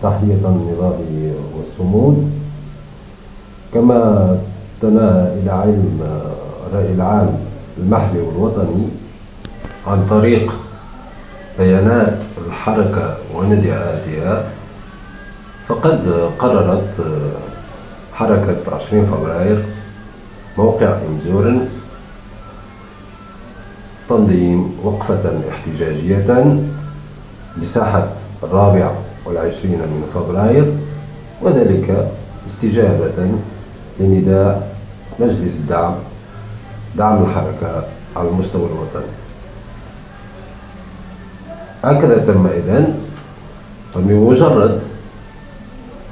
تحلية النظام والصمود. كما تناهى إلى علم الرأي العام المحلي والوطني عن طريق بيانات الحركة ونداءاتها، فقد قررت حركة 20 فبراير موقع إنزورن تنظيم وقفة احتجاجية بساحة 24 من فبراير، وذلك استجابة لنداء مجلس دعم الحركة على المستوى الوطني. هكذا تم إذن، وبمجرد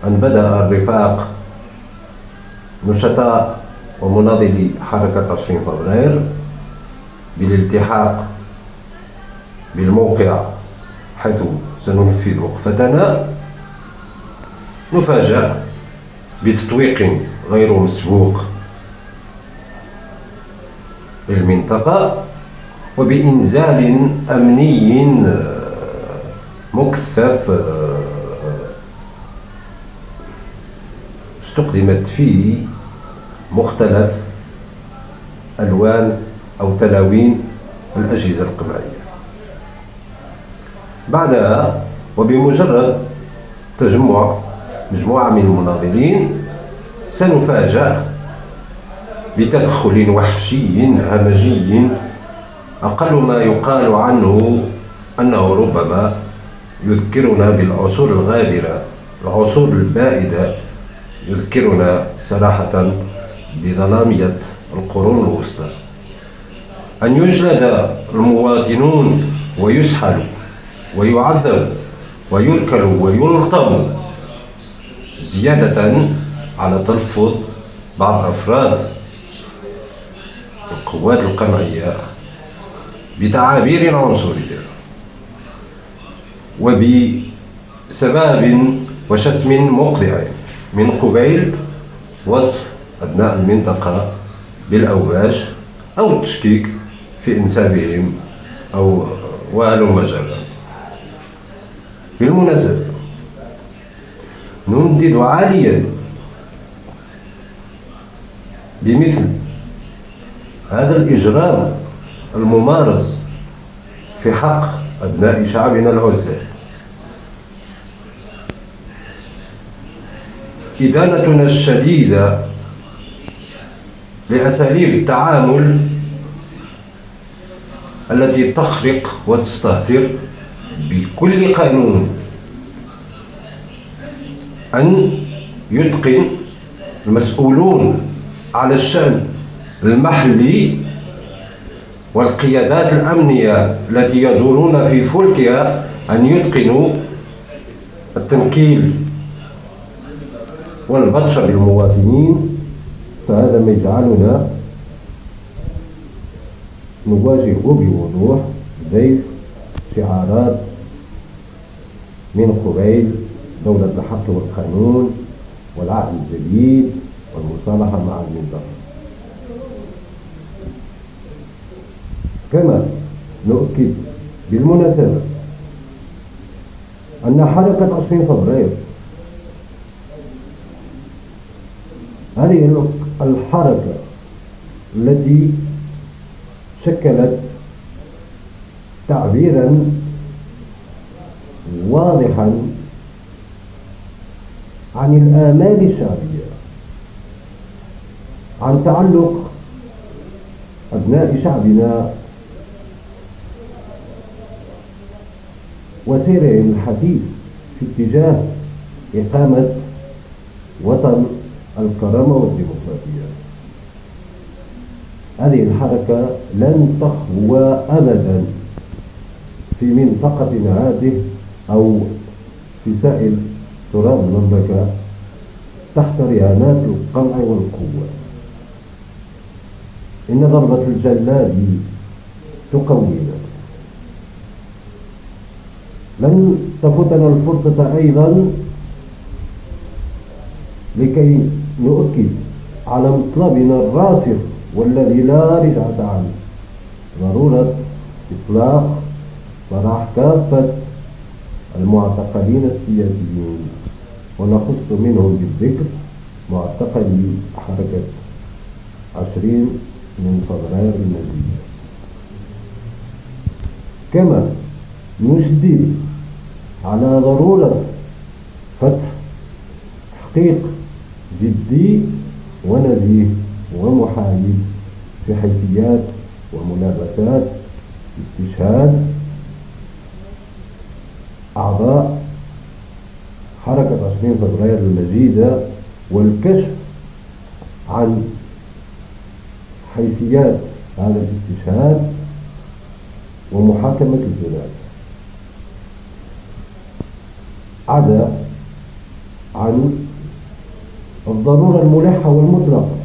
أن بدأ الرفاق نشطاء ومناضلي حركة 20 فبراير بالالتحاق بالموقع حيث سننفذ وقفتنا، نفاجأ بتطويق غير مسبوق للمنطقة وبإنزال أمني مكثف استخدمت فيه مختلف ألوان أو تلاوين الأجهزة القمعية. بعدها وبمجرد مجموعة من المناضلين سنفاجأ بتدخل وحشي همجي أقل ما يقال عنه أنه ربما يذكرنا بالعصور الغابرة، العصور البائدة، يذكرنا صراحة بظلامية القرون الوسطى. أن يجلد المواطنون ويسحلوا ويعذبوا ويركلوا ويلطموا، زيادة على تلفظ بعض أفراد القوات القمعية بتعابير عنصرية وبسباب وشتم مقطع من قبيل وصف أبناء المنطقة بالأوباش أو التشكيك في إنسابهم أو وهلم جرا. بالمناسبة نندد عاليا بمثل هذا الإجرام الممارس في حق أبناء شعبنا العزال. إدانتنا الشديدة لأساليب التعامل التي تخرق وتستهتر بكل قانون أن يتقن المسؤولون على الشأن المحلي والقيادات الأمنية التي يدورون في فلكها أن يتقنوا التنكيل والبطش بالمواطنين. فهذا ما يجعلنا نواجه بوضوح ضيف شعارات من قبيل دولة الحق والقانون والعهد الجديد والمصالحة مع المنطقة. كما نؤكد بالمناسبة أن حركة 20 فبراير هذه الحركة التي شكلت تعبيرا واضحا عن الآمال الشعبية، عن تعلق أبناء شعبنا وسيرهم الحثيث في اتجاه إقامة وطن الكرامة والديمقراطية. هذه الحركة لن تخلو أبدا في منطقتنا هذه أو في سائر تراب المملكة تحت رهانات القمع والقوة. إن ضربة الجلاد تقوينا. لن تفوتنا الفرصة أيضا لكي نؤكد على مطلبنا الراسخ والذي لا رجعة عنه، ضرورة إطلاق سراح كافة المعتقلين السياسيين، ونخص منهم بالذكر معتقلي حركة 20 من فبراير المجيد. كما نشدد على ضرورة فتح تحقيق جدي ونزيه ومحايد في حيثيات وملابسات استشهاد أعضاء حركة 20 فبراير المجيدة، والكشف عن حيثيات هذا الاستشهاد ومحاكمة الجنائي، عدا عن الضرورة الملحة والمطلقة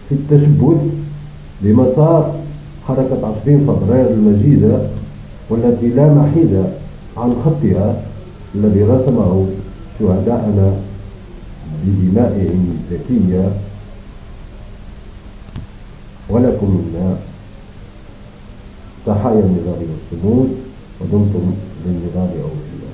في التشبث بمسار حركة 20 فبراير المجيدة، والتي لا محيد عن خطها الذي رسمه شهداءنا بدمائهم الزكية. ولكم منا تحايا النضال والصمود، ودمتم للنضال أوفياء.